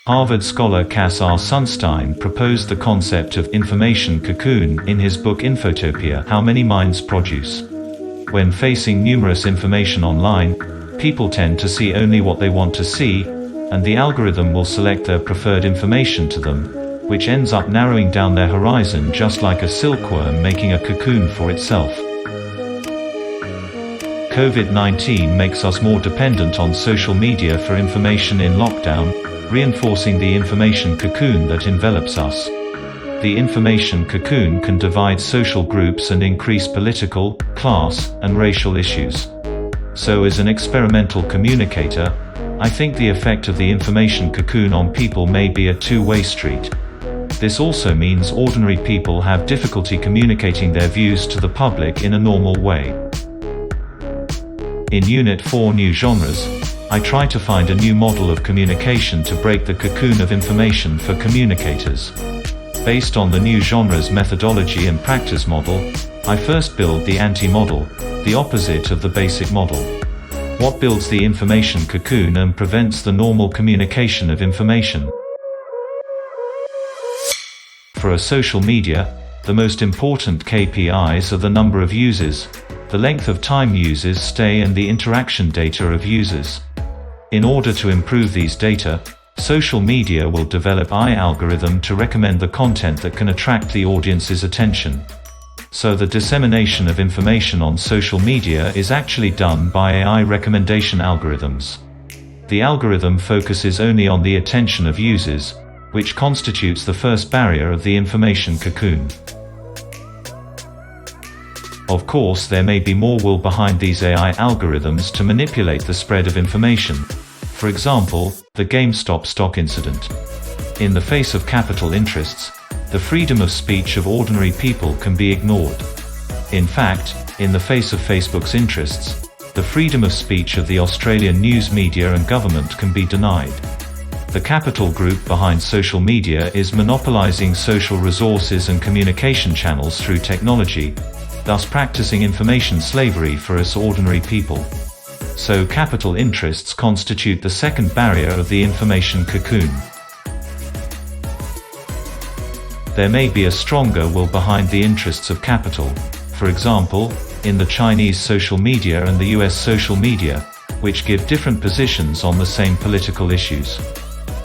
Harvard scholar Cass R. Sunstein proposed the concept of information cocoon in his book Infotopia: How Many Minds Produce. When facing numerous information online, people tend to see only what they want to see, and the algorithm will select their preferred information to them, which ends up narrowing down their horizon just like a silkworm making a cocoon for itself. COVID-19 makes us more dependent on social media for information in lockdown, reinforcing the information cocoon that envelops us. The information cocoon can divide social groups and increase political, class, and racial issues. So as an experimental communicator, I think the effect of the information cocoon on people may be a two-way street. This also means ordinary people have difficulty communicating their views to the public in a normal way. In Unit 4 New Genres, I try to find a new model of communication to break the cocoon of information for communicators. Based on the new genres methodology and practice model, I first build the anti-model, the opposite of the basic model. What builds the information cocoon and prevents the normal communication of information? For a social media, the most important KPIs are the number of users, the length of time users stay, and the interaction data of users. In order to improve these data, social media will develop AI algorithm to recommend the content that can attract the audience's attention. So the dissemination of information on social media is actually done by AI recommendation algorithms. The algorithm focuses only on the attention of users, which constitutes the first barrier of the information cocoon. Of course, there may be more will behind these AI algorithms to manipulate the spread of information. For example, the GameStop stock incident. In the face of capital interests, the freedom of speech of ordinary people can be ignored. In fact, in the face of Facebook's interests, the freedom of speech of the Australian news media and government can be denied. The capital group behind social media is monopolizing social resources and communication channels through technology, thus practicing information slavery for us ordinary people. So capital interests constitute the second barrier of the information cocoon. There may be a stronger will behind the interests of capital. For example, in the Chinese social media and the US social media, which give different positions on the same political issues.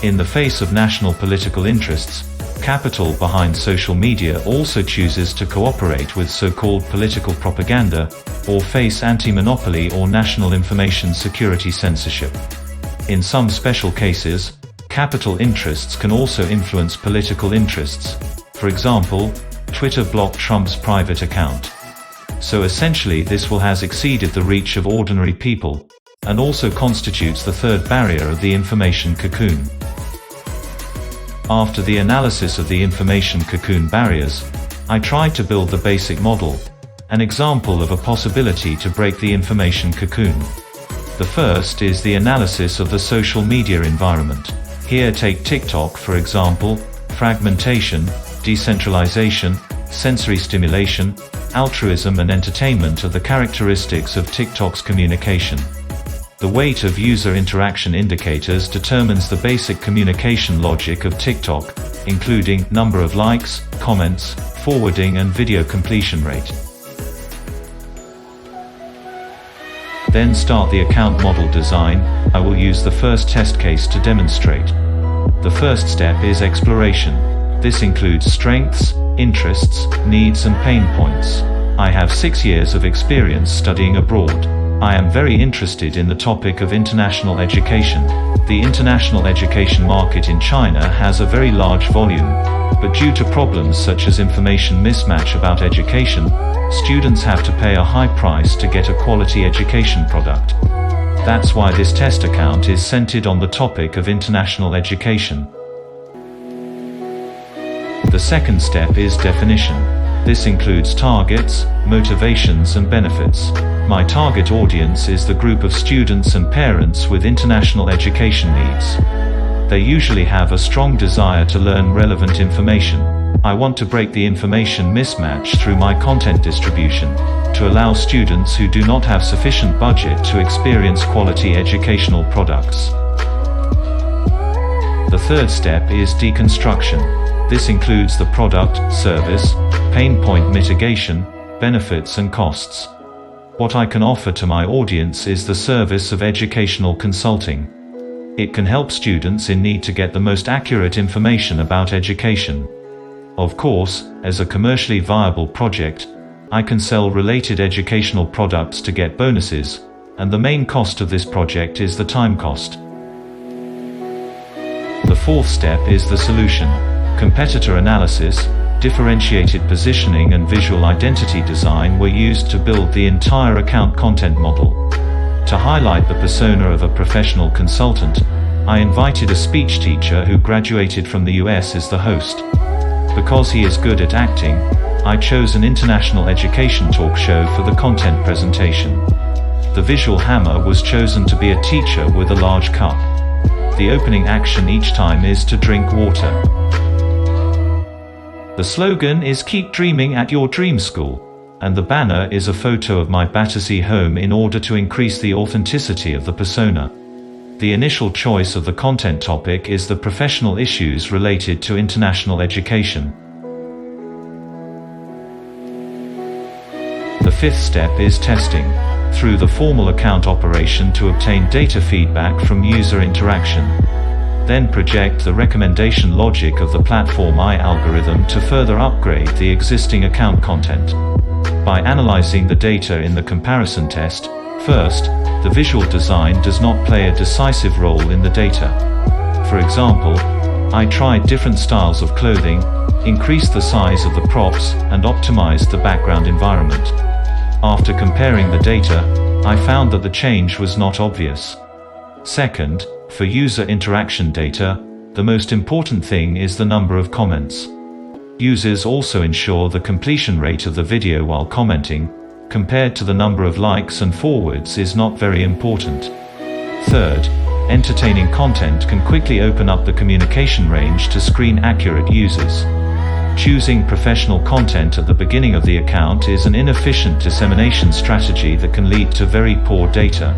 In the face of national political interests, capital behind social media also chooses to cooperate with so-called political propaganda, or face anti-monopoly or national information security censorship. In some special cases, capital interests can also influence political interests. For example, Twitter blocked Trump's private account. So essentially this will has exceeded the reach of ordinary people, and also constitutes the third barrier of the information cocoon. After the analysis of the information cocoon barriers, I tried to build the basic model, an example of a possibility to break the information cocoon. The first is the analysis of the social media environment. Here take TikTok for example: fragmentation, decentralization, sensory stimulation, altruism and entertainment are the characteristics of TikTok's communication. The weight of user interaction indicators determines the basic communication logic of TikTok, including number of likes, comments, forwarding and video completion rate. Then start the account model design. I will use the first test case to demonstrate. The first step is exploration. This includes strengths, interests, needs and pain points. I have 6 years of experience studying abroad. I am very interested in the topic of international education. The international education market in China has a very large volume, but due to problems such as information mismatch about education, students have to pay a high price to get a quality education product. That's why this test account is centered on the topic of international education. The second step is definition. This includes targets, motivations and benefits. My target audience is the group of students and parents with international education needs. They usually have a strong desire to learn relevant information. I want to break the information mismatch through my content distribution, to allow students who do not have sufficient budget to experience quality educational products. The third step is deconstruction. This includes the product, service, pain point mitigation, benefits and costs. What I can offer to my audience is the service of educational consulting. It can help students in need to get the most accurate information about education. Of course, as a commercially viable project, I can sell related educational products to get bonuses, and the main cost of this project is the time cost. The fourth step is the solution. Competitor analysis, differentiated positioning and visual identity design were used to build the entire account content model. To highlight the persona of a professional consultant, I invited a speech teacher who graduated from the US as the host. Because he is good at acting, I chose an international education talk show for the content presentation. The visual hammer was chosen to be a teacher with a large cup. The opening action each time is to drink water. The slogan is "Keep dreaming at your dream school," and the banner is a photo of my Battersea home in order to increase the authenticity of the persona. The initial choice of the content topic is the professional issues related to international education. The fifth step is testing, through the formal account operation to obtain data feedback from user interaction. Then project the recommendation logic of the platform AI algorithm to further upgrade the existing account content. By analyzing the data in the comparison test, first, the visual design does not play a decisive role in the data. For example, I tried different styles of clothing, increased the size of the props, and optimized the background environment. After comparing the data, I found that the change was not obvious. Second, for user interaction data, the most important thing is the number of comments. Users also ensure the completion rate of the video while commenting, compared to the number of likes and forwards is not very important. Third, entertaining content can quickly open up the communication range to screen-accurate users. Choosing professional content at the beginning of the account is an inefficient dissemination strategy that can lead to very poor data.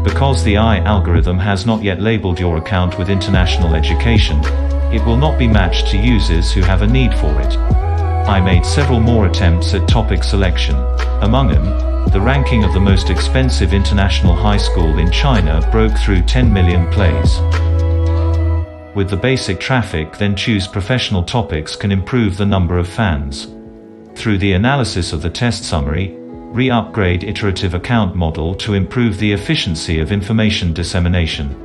Because the AI algorithm has not yet labeled your account with international education, it will not be matched to users who have a need for it. I made several more attempts at topic selection. Among them, the ranking of the most expensive international high school in China broke through 10 million plays. With the basic traffic, then choose professional topics can improve the number of fans. Through the analysis of the test summary, re-upgrade iterative account model to improve the efficiency of information dissemination,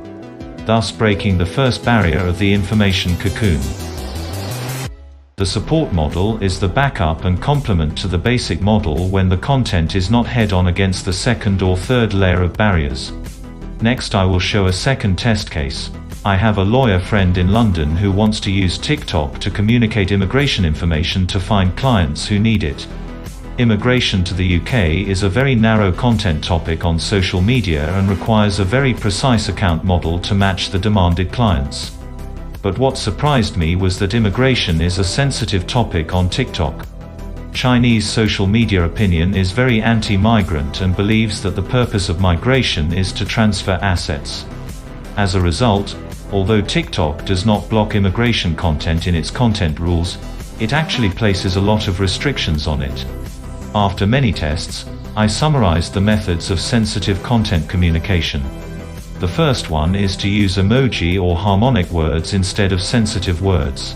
thus breaking the first barrier of the information cocoon. The support model is the backup and complement to the basic model when the content is not head-on against the second or third layer of barriers. Next, I will show a second test case. I have a lawyer friend in London who wants to use TikTok to communicate immigration information to find clients who need it. Immigration to the UK is a very narrow content topic on social media and requires a very precise account model to match the demanded clients. But what surprised me was that immigration is a sensitive topic on TikTok. Chinese social media opinion is very anti-migrant and believes that the purpose of migration is to transfer assets. As a result, although TikTok does not block immigration content in its content rules, it actually places a lot of restrictions on it. After many tests, I summarized the methods of sensitive content communication. The first one is to use emoji or harmonic words instead of sensitive words.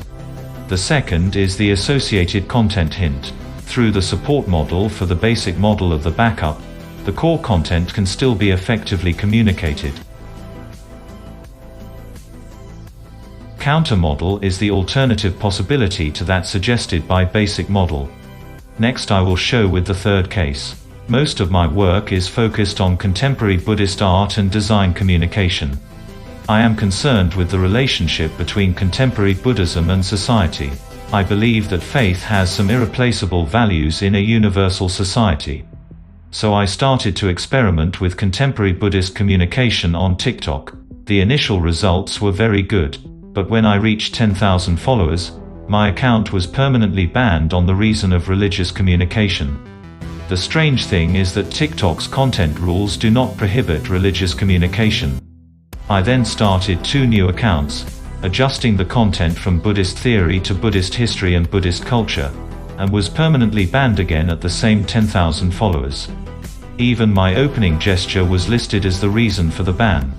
The second is the associated content hint. Through the support model for the basic model of the backup, the core content can still be effectively communicated. Counter model is the alternative possibility to that suggested by basic model. Next, I will show with the third case. Most of my work is focused on contemporary Buddhist art and design communication. I am concerned with the relationship between contemporary Buddhism and society. I believe that faith has some irreplaceable values in a universal society. So I started to experiment with contemporary Buddhist communication on TikTok. The initial results were very good, but when I reached 10,000 followers, my account was permanently banned on the reason of religious communication. The strange thing is that TikTok's content rules do not prohibit religious communication. I then started 2 new accounts, adjusting the content from Buddhist theory to Buddhist history and Buddhist culture, and was permanently banned again at the same 10,000 followers. Even my opening gesture was listed as the reason for the ban.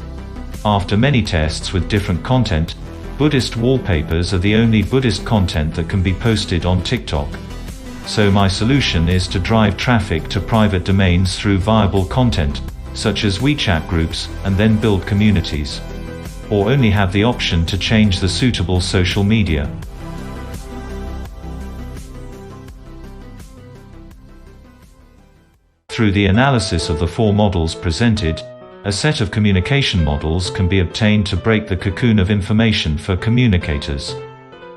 After many tests with different content, Buddhist wallpapers are the only Buddhist content that can be posted on TikTok. So my solution is to drive traffic to private domains through viable content, such as WeChat groups, and then build communities. Or only have the option to change the suitable social media. Through the analysis of the 4 models presented, a set of communication models can be obtained to break the cocoon of information for communicators.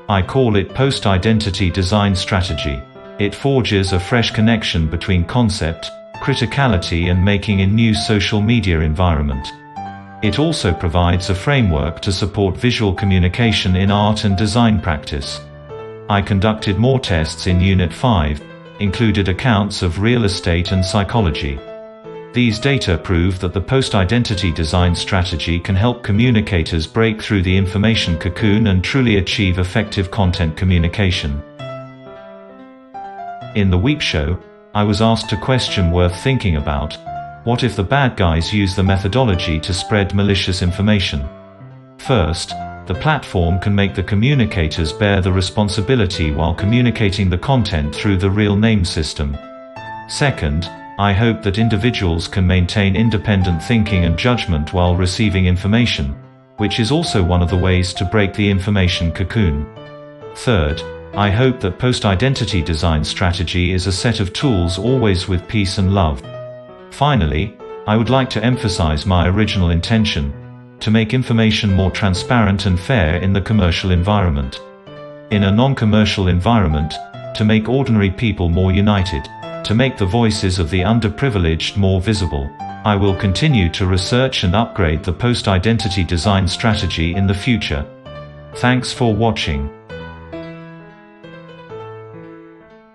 I call it Post-Identity Design Strategy. It forges a fresh connection between concept, criticality and making in new social media environment. It also provides a framework to support visual communication in art and design practice. I conducted more tests in Unit 5, included accounts of real estate and psychology. These data prove that the post-identity design strategy can help communicators break through the information cocoon and truly achieve effective content communication. In the Week Show, I was asked a question worth thinking about. What if the bad guys use the methodology to spread malicious information? First, the platform can make the communicators bear the responsibility while communicating the content through the real name system. Second, I hope that individuals can maintain independent thinking and judgment while receiving information, which is also one of the ways to break the information cocoon. Third, I hope that post-identity design strategy is a set of tools always with peace and love. Finally, I would like to emphasize my original intention: to make information more transparent and fair in the commercial environment. In a non-commercial environment, to make ordinary people more united, to make the voices of the underprivileged more visible. I will continue to research and upgrade the post-identity design strategy in the future. Thanks for watching.